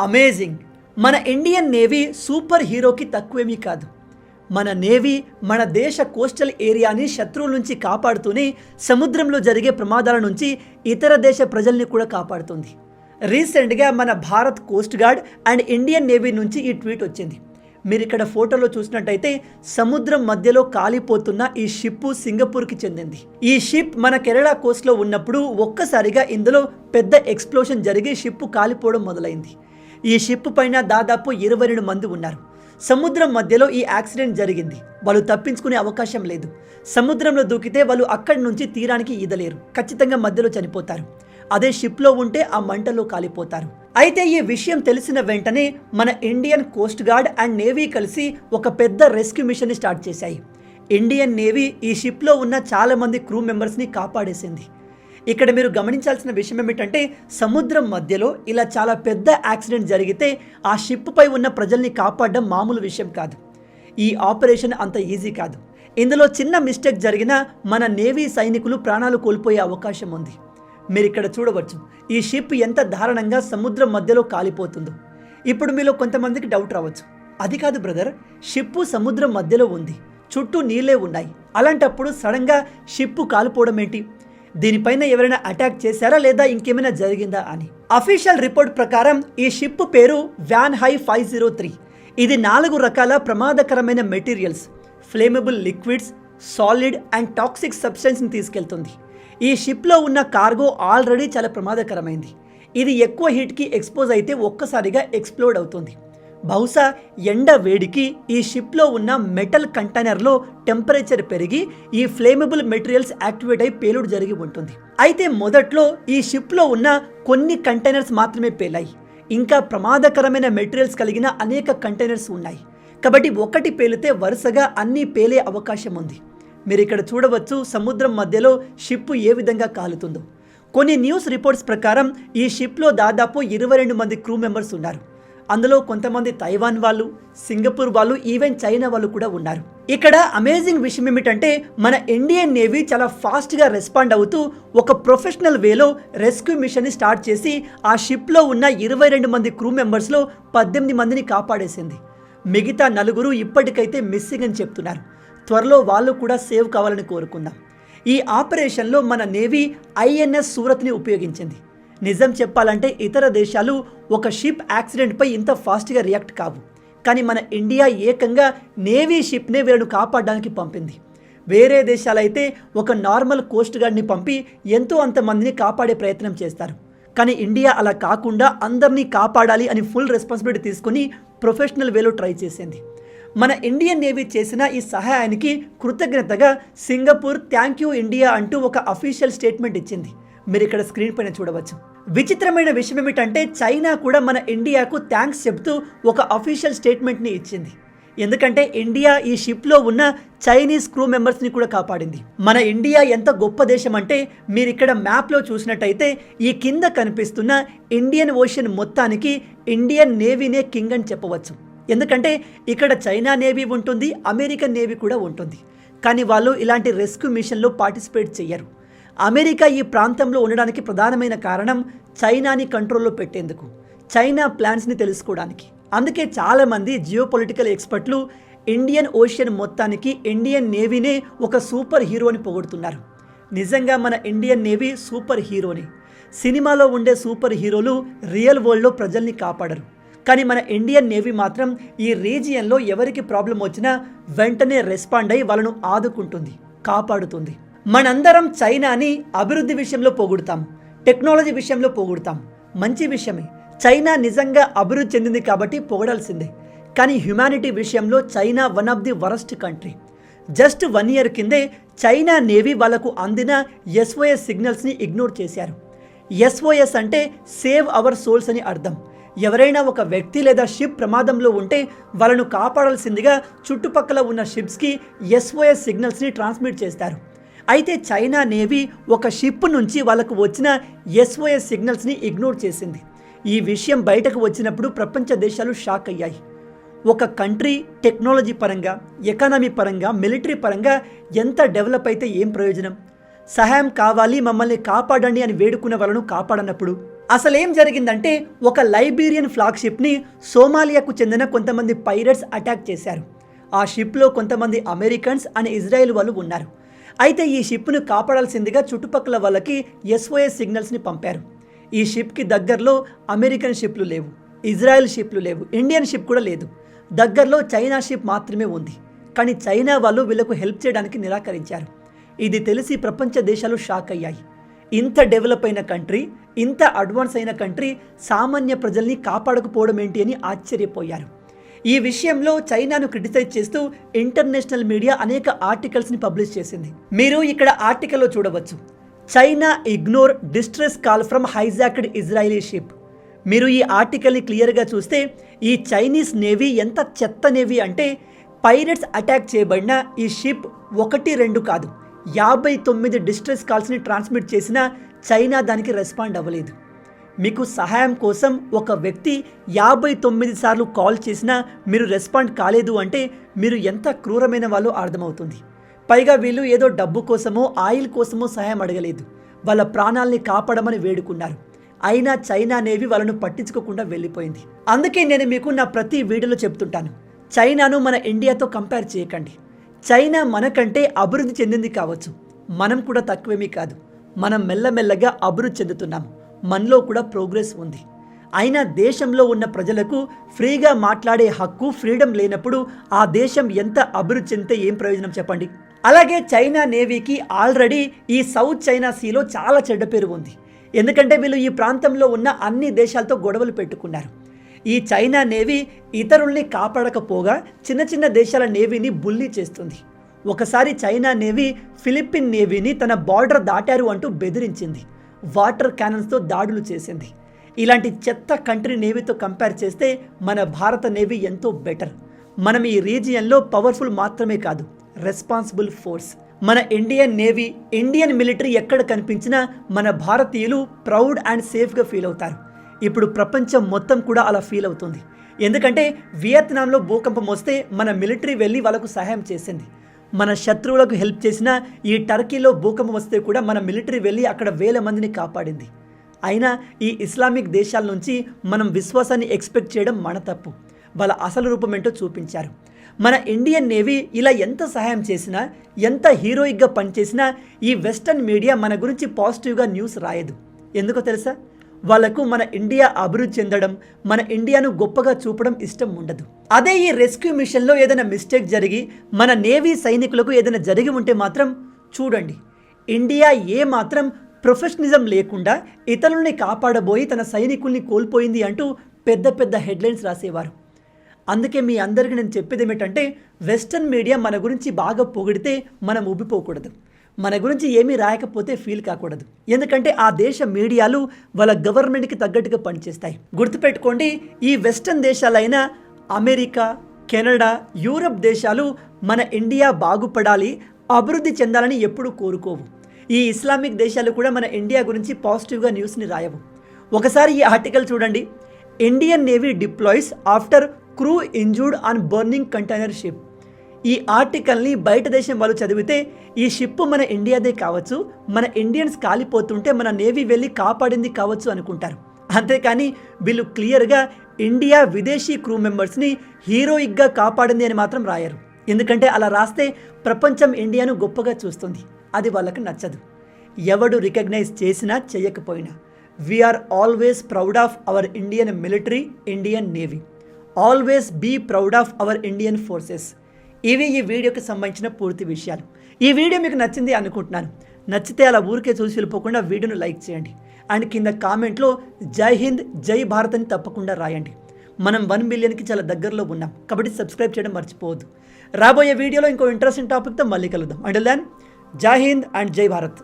Amazing. మన Indian navy super హీరోకి తక్కువేమీ కాదు. మన నేవీ మన దేశ కోస్టల్ ఏరియాని శత్రువుల నుంచి కాపాడుతూనే సముద్రంలో జరిగే ప్రమాదాల నుంచి ఇతర దేశ ప్రజల్ని కూడా కాపాడుతుంది. రీసెంట్గా మన Bharat coast guard and Indian navy నుంచి ఈ ట్వీట్ వచ్చింది. మీరు ఇక్కడ ఫోటోలో చూసినట్టయితే సముద్రం మధ్యలో కాలిపోతున్న ఈ షిప్ సింగపూర్కి చెందింది. ఈ షిప్ మన కేరళ కోస్ట్లో ఉన్నప్పుడు ఒక్కసారిగా ఇందులో పెద్ద ఎక్స్ప్లోషన్ జరిగి షిప్ కాలిపోవడం మొదలైంది. ఈ షిప్ పైన దాదాపు 22 మంది ఉన్నారు. సముద్రం మధ్యలో ఈ యాక్సిడెంట్ జరిగింది. వాళ్ళు తప్పించుకునే అవకాశం లేదు. సముద్రంలో దూకితే వాళ్ళు అక్కడి నుంచి తీరానికి ఈదలేరు, ఖచ్చితంగా మధ్యలో చనిపోతారు. అదే షిప్లో ఉంటే ఆ మంటలో కాలిపోతారు. అయితే ఈ విషయం తెలిసిన వెంటనే మన Indian coast guard and navy కలిసి ఒక పెద్ద రెస్క్యూ మిషన్ స్టార్ట్ చేశాయి. ఇండియన్ నేవీ ఈ షిప్లో ఉన్న చాలా మంది క్రూ మెంబర్స్ని కాపాడేసింది. ఇక్కడ మీరు గమనించాల్సిన విషయం ఏమిటంటే సముద్రం మధ్యలో ఇలా చాలా పెద్ద యాక్సిడెంట్ జరిగితే ఆ షిప్ పై ఉన్న ప్రజల్ని కాపాడడం మామూలు విషయం కాదు. ఈ ఆపరేషన్ అంత ఈజీ కాదు. ఇందులో చిన్న మిస్టేక్ జరిగినా మన నేవీ సైనికులు ప్రాణాలు కోల్పోయే అవకాశం ఉంది. మీరు ఇక్కడ చూడవచ్చు ఈ షిప్ ఎంత దారుణంగా సముద్రం మధ్యలో కాలిపోతుందో. ఇప్పుడు మీలో కొంతమందికి డౌట్ రావచ్చు, అది కాదు బ్రదర్, షిప్ సముద్రం మధ్యలో ఉంది, చుట్టూ నీళ్ళే ఉన్నాయి, అలాంటప్పుడు సడన్గా షిప్ కాలిపోవడం ఏంటి? దీనిపైన ఎవరైనా అటాక్ చేశారా లేదా ఇంకేమైనా జరిగిందా అని. అఫీషియల్ రిపోర్ట్ ప్రకారం ఈ షిప్ పేరు వ్యాన్ హై 503. ఇది 4 రకాల ప్రమాదకరమైన materials, flammable liquids, solid and toxic సబ్స్టెన్స్ని తీసుకెళ్తుంది. ఈ షిప్లో ఉన్న కార్గో ఆల్రెడీ చాలా ప్రమాదకరమైంది. ఇది ఎక్కువ హీట్కి ఎక్స్పోజ్ అయితే ఒక్కసారిగా ఎక్స్ప్లోడ్ అవుతుంది. బహుశా ఎండ వేడికి ఈ షిప్లో ఉన్న మెటల్ కంటైనర్లో టెంపరేచర్ పెరిగి ఈ ఫ్లేమబుల్ మెటీరియల్స్ యాక్టివేట్ అయి పేలుడు జరిగి ఉంటుంది. అయితే మొదట్లో ఈ షిప్లో ఉన్న కొన్ని కంటైనర్స్ మాత్రమే పేలాయి. ఇంకా ప్రమాదకరమైన మెటీరియల్స్ కలిగిన అనేక కంటైనర్స్ ఉన్నాయి. కాబట్టి ఒకటి పేలితే వరుసగా అన్నీ పేలే అవకాశం ఉంది. మీరు ఇక్కడ చూడవచ్చు సముద్రం మధ్యలో షిప్ ఏ విధంగా కాలుతుందో. కొన్ని న్యూస్ రిపోర్ట్స్ ప్రకారం ఈ షిప్లో దాదాపు 22 మంది క్రూ మెంబర్స్ ఉన్నారు. అందులో కొంతమంది తైవాన్ వాళ్ళు, సింగపూర్ వాళ్ళు, ఈవెన్ చైనా వాళ్ళు కూడా ఉన్నారు. ఇక్కడ అమేజింగ్ విషయం ఏమిటంటే మన ఇండియన్ నేవీ చాలా ఫాస్ట్గా రెస్పాండ్ అవుతూ ఒక ప్రొఫెషనల్ వేలో రెస్క్యూ మిషన్ని స్టార్ట్ చేసి ఆ షిప్లో ఉన్న 22 మంది క్రూ మెంబర్స్లో 18 మందిని కాపాడేసింది. మిగతా 4 ఇప్పటికైతే మిస్సింగ్ అని చెప్తున్నారు. త్వరలో వాళ్ళు కూడా సేవ్ కావాలని కోరుకుందాం. ఈ ఆపరేషన్లో మన నేవీ ఐఎన్ఎస్ సూరత్ని ఉపయోగించింది. నిజం చెప్పాలంటే ఇతర దేశాలు ఒక షిప్ యాక్సిడెంట్పై ఇంత ఫాస్ట్గా రియాక్ట్ కావు. కానీ మన ఇండియా ఏకంగా నేవీ షిప్నే వీళ్ళను కాపాడడానికి పంపింది. వేరే దేశాలైతే ఒక నార్మల్ కోస్ట్ గార్డ్ని పంపి ఎంతో అంతమందిని కాపాడే ప్రయత్నం చేస్తారు. కానీ ఇండియా అలా కాకుండా అందరినీ కాపాడాలి అని ఫుల్ రెస్పాన్సిబిలిటీ తీసుకుని ప్రొఫెషనల్ వేలో ట్రై చేసింది. మన ఇండియన్ నేవీ చేసిన ఈ సహాయానికి కృతజ్ఞతగా సింగపూర్ థ్యాంక్ యూ ఇండియా అంటూ ఒక అఫీషియల్ స్టేట్మెంట్ ఇచ్చింది. మీరు ఇక్కడ స్క్రీన్ పైన చూడవచ్చు. విచిత్రమైన విషయం ఏమిటంటే చైనా కూడా మన ఇండియాకు థ్యాంక్స్ చెప్తూ ఒక అఫీషియల్ స్టేట్మెంట్ని ఇచ్చింది. ఎందుకంటే ఇండియా ఈ షిప్లో ఉన్న చైనీస్ క్రూ మెంబర్స్ని కూడా కాపాడింది. మన ఇండియా ఎంత గొప్ప దేశం అంటే మీరు ఇక్కడ మ్యాప్లో చూసినట్టయితే ఈ కింద కనిపిస్తున్న ఇండియన్ ఓషన్ మొత్తానికి ఇండియన్ నేవీనే కింగ్ అని చెప్పవచ్చు. ఎందుకంటే ఇక్కడ చైనా నేవీ ఉంటుంది, అమెరికన్ నేవీ కూడా ఉంటుంది. కానీ వాళ్ళు ఇలాంటి రెస్క్యూ మిషన్లో పార్టిసిపేట్ చేయరు. అమెరికా ఈ ప్రాంతంలో ఉండడానికి ప్రధానమైన కారణం చైనాని కంట్రోల్లో పెట్టేందుకు, చైనా ప్లాన్స్ని తెలుసుకోవడానికి. అందుకే చాలామంది జియోపొలిటికల్ ఎక్స్పర్ట్లు ఇండియన్ ఓషన్ మొత్తానికి ఇండియన్ నేవీనే ఒక సూపర్ హీరో అని పొగుడుతున్నారు. నిజంగా మన ఇండియన్ నేవీ సూపర్ హీరోని. సినిమాలో ఉండే సూపర్ హీరోలు రియల్ వరల్డ్లో ప్రజల్ని కాపాడరు. కానీ మన ఇండియన్ నేవీ మాత్రం ఈ రీజియన్లో ఎవరికి ప్రాబ్లం వచ్చినా వెంటనే రెస్పాండ్ అయ్యి వాళ్ళను ఆదుకుంటుంది, కాపాడుతుంది. మనందరం చైనాని అభివృద్ధి విషయంలో పొగుడుతాం, టెక్నాలజీ విషయంలో పొగుడుతాం, మంచి విషయమే. చైనా నిజంగా అభివృద్ధి చెందింది కాబట్టి పొగడాల్సిందే. కానీ హ్యుమానిటీ విషయంలో China one of the worst country. Just 1 year కిందే చైనా నేవీ వాళ్ళకు అందిన SOS సిగ్నల్స్ని ఇగ్నోర్ చేశారు. SOS అంటే సేవ్ అవర్ సోల్స్ అని అర్థం. ఎవరైనా ఒక వ్యక్తి లేదా షిప్ ప్రమాదంలో ఉంటే వాళ్ళను కాపాడాల్సిందిగా చుట్టుపక్కల ఉన్న షిప్స్కి SOS సిగ్నల్స్ని ట్రాన్స్మిట్ చేస్తారు. అయితే చైనా నేవీ ఒక షిప్ నుంచి వాళ్ళకు వచ్చిన SOS సిగ్నల్స్ని ఇగ్నోర్ చేసింది. ఈ విషయం బయటకు వచ్చినప్పుడు ప్రపంచ దేశాలు షాక్ అయ్యాయి. ఒక కంట్రీ టెక్నాలజీ పరంగా, ఎకానమీ పరంగా, మిలిటరీ పరంగా ఎంత డెవలప్ అయితే ఏం ప్రయోజనం? సహాయం కావాలి, మమ్మల్ని కాపాడండి అని వేడుకున్న వాళ్ళను కాపాడనప్పుడు అసలేం జరిగిందంటే ఒక లైబీరియన్ ఫ్లాగ్షిప్ని సోమాలియాకు చెందిన కొంతమంది పైరట్స్ అటాక్ చేశారు. ఆ షిప్లో కొంతమంది అమెరికన్స్ అండ్ ఇజ్రాయెల్ వాళ్ళు ఉన్నారు. అయితే ఈ షిప్ను కాపాడాల్సిందిగా చుట్టుపక్కల వాళ్ళకి SOS సిగ్నల్స్ని పంపారు. ఈ షిప్కి దగ్గరలో అమెరికన్ షిప్లు లేవు, ఇజ్రాయెల్ షిప్లు లేవు, ఇండియన్ షిప్ కూడా లేదు. దగ్గరలో చైనా షిప్ మాత్రమే ఉంది. కానీ చైనా వాళ్ళు వీళ్ళకు హెల్ప్ చేయడానికి నిరాకరించారు. ఇది తెలిసి ప్రపంచ దేశాలు షాక్ అయ్యాయి. ఇంత డెవలప్ అయిన కంట్రీ, ఇంత అడ్వాన్స్ అయిన కంట్రీ సామాన్య ప్రజల్ని కాపాడకపోవడం ఏంటి అని ఆశ్చర్యపోయారు. ఈ విషయంలో చైనాను క్రిటిసైజ్ చేస్తూ ఇంటర్నేషనల్ మీడియా అనేక ఆర్టికల్స్ని పబ్లిష్ చేసింది. మీరు ఇక్కడ ఆర్టికల్లో చూడవచ్చు, China ignore distress call from hijacked Israeli ship. మీరు ఈ ఆర్టికల్ని క్లియర్గా చూస్తే ఈ చైనీస్ నేవీ ఎంత చెత్త నేవీ అంటే పైరట్స్ అటాక్ చేయబడిన ఈ షిప్ 1-2 కాదు 59 డిస్ట్రెస్ కాల్స్ని ట్రాన్స్మిట్ చేసినా చైనా దానికి రెస్పాండ్ అవ్వలేదు. మీకు సహాయం కోసం ఒక వ్యక్తి 59 సార్లు కాల్ చేసినా మీరు రెస్పాండ్ కాలేదు అంటే మీరు ఎంత క్రూరమైన వాళ్ళో అర్థమవుతుంది. పైగా వీళ్ళు ఏదో డబ్బు కోసమో ఆయిల్ కోసమో సహాయం అడగలేదు, వాళ్ళ ప్రాణాల్ని కాపాడమని వేడుకున్నారు. అయినా చైనా నేవీ వాళ్ళను పట్టించుకోకుండా వెళ్ళిపోయింది. అందుకే నేను మీకు నా ప్రతి వీడియోలో చెప్తుంటాను, చైనాను మన ఇండియాతో కంపేర్ చేయకండి. చైనా మనకంటే అభివృద్ధి చెందింది కావచ్చు, మనం కూడా తక్కువేమీ కాదు. మనం మెల్లమెల్లగా అభివృద్ధి చెందుతున్నాము, మనలో కూడా ప్రోగ్రెస్ ఉంది. అయినా దేశంలో ఉన్న ప్రజలకు ఫ్రీగా మాట్లాడే హక్కు, ఫ్రీడమ్ లేనప్పుడు ఆ దేశం ఎంత అభివృద్ధి చెందితే ఏం ప్రయోజనం చెప్పండి. అలాగే చైనా నేవీకి ఆల్రెడీ ఈ సౌత్ చైనా సీలో చాలా చెడ్డ పేరు ఉంది. ఎందుకంటే వీళ్ళు ఈ ప్రాంతంలో ఉన్న అన్ని దేశాలతో గొడవలు పెట్టుకున్నారు. ఈ చైనా నేవీ ఇతరుల్ని కాపాడకపోగా చిన్న చిన్న దేశాల నేవీని బుల్లీ చేస్తుంది. ఒకసారి చైనా నేవీ ఫిలిప్పీన్ నేవీని తన బార్డర్ దాటారు అంటూ బెదిరించింది, వాటర్ క్యానన్స్తో దాడులు చేసింది. ఇలాంటి చెత్త కంట్రీ నేవీతో కంపేర్ చేస్తే మన భారత నేవీ ఎంతో బెటర్. మనం ఈ రీజియన్లో పవర్ఫుల్ మాత్రమే కాదు, రెస్పాన్సిబుల్ ఫోర్స్. మన ఇండియన్ నేవీ, ఇండియన్ మిలిటరీ ఎక్కడ కనిపించినా మన భారతీయులు ప్రౌడ్ అండ్ సేఫ్గా ఫీల్ అవుతారు. ఇప్పుడు ప్రపంచం మొత్తం కూడా అలా ఫీల్ అవుతుంది. ఎందుకంటే వియత్నాంలో భూకంపం వస్తే మన మిలిటరీ వెళ్ళి వాళ్ళకు సహాయం చేసింది. మన శత్రువులకు హెల్ప్ చేసిన ఈ టర్కీలో భూకంపం వస్తే కూడా మన మిలిటరీ వెళ్ళి అక్కడ వేల మందిని కాపాడింది. అయినా ఈ ఇస్లామిక్ దేశాల నుంచి మనం విశ్వాసాన్ని ఎక్స్పెక్ట్ చేయడం మన తప్పు. వాళ్ళ అసలు రూపం ఏంటో చూపించారు. మన ఇండియన్ నేవీ ఇలా ఎంత సహాయం చేసినా, ఎంత హీరోయిక్గా పనిచేసినా ఈ వెస్టర్న్ మీడియా మన గురించి పాజిటివ్గా న్యూస్ రాయదు. ఎందుకో తెలుసా? వాళ్లకు మన ఇండియా అభివృద్ధి చెందడం, మన ఇండియాను గొప్పగా చూపడం ఇష్టం ఉండదు. అదే ఈ రెస్క్యూ మిషన్లో ఏదైనా మిస్టేక్ జరిగి మన నేవీ సైనికులకు ఏదైనా జరిగి ఉంటే మాత్రం చూడండి, ఇండియా ఏ మాత్రం ప్రొఫెషనలిజం లేకుండా ఇతరుల్ని కాపాడబోయి తన సైనికుల్ని కోల్పోయింది అంటూ పెద్ద పెద్ద హెడ్లైన్స్ రాసేవారు. అందుకే మీ అందరికీ నేను చెప్పేది ఏమిటంటే, వెస్టర్న్ మీడియా మన గురించి బాగా పొగిడితే మనం ఉబ్బిపోకూడదు, మన గురించి ఏమీ రాయకపోతే ఫీల్ కాకూడదు. ఎందుకంటే ఆ దేశ మీడియాలు వాళ్ళ గవర్నమెంట్కి తగ్గట్టుగా పనిచేస్తాయి. గుర్తుపెట్టుకోండి, ఈ వెస్టర్న్ దేశాలైన అమెరికా, కెనడా, యూరప్ దేశాలు మన ఇండియా బాగుపడాలి, అభివృద్ధి చెందాలని ఎప్పుడూ కోరుకోవు. ఈ ఇస్లామిక్ దేశాలు కూడా మన ఇండియా గురించి పాజిటివ్గా న్యూస్ని రాయవు. ఒకసారి ఈ ఆర్టికల్ చూడండి, Indian navy deploys after crew injured on burning container ship. ఈ ఆర్టికల్ని బయట దేశం వాళ్ళు చదివితే ఈ షిప్ మన ఇండియాదే కావచ్చు, మన ఇండియన్స్ కాలిపోతుంటే మన నేవీ వెళ్ళి కాపాడింది కావచ్చు అనుకుంటారు. అంతేకాని వీళ్ళు క్లియర్గా ఇండియా విదేశీ క్రూ మెంబర్స్ని హీరోయిక్గా కాపాడింది అని మాత్రం రాయరు. ఎందుకంటే అలా రాస్తే ప్రపంచం ఇండియాను గొప్పగా చూస్తుంది, అది వాళ్ళకి నచ్చదు. ఎవడు రికగ్నైజ్ చేసినా చేయకపోయినా we're always proud of our Indian military, Indian navy. Always be proud of our Indian forces. ఇవి ఈ వీడియోకి సంబంధించిన పూర్తి విషయాలు. ఈ వీడియో మీకు నచ్చింది అనుకుంటున్నాను. నచ్చితే అలా ఊరికే చూసి వెళ్ళిపోకుండా వీడియోను లైక్ చేయండి అండ్ కింద కామెంట్లో జై హింద్, జై భారత్ అని తప్పకుండా రాయండి. మనం 1 మిలియన్కి చాలా దగ్గరలో ఉన్నాం కాబట్టి సబ్స్క్రైబ్ చేయడం మర్చిపోవద్దు. రాబోయే వీడియోలో ఇంకో ఇంట్రెస్టింగ్ టాపిక్తో మళ్ళీ కలుద్దాం. అంటిల్ దెన్, జై హింద్ అండ్ జై భారత్.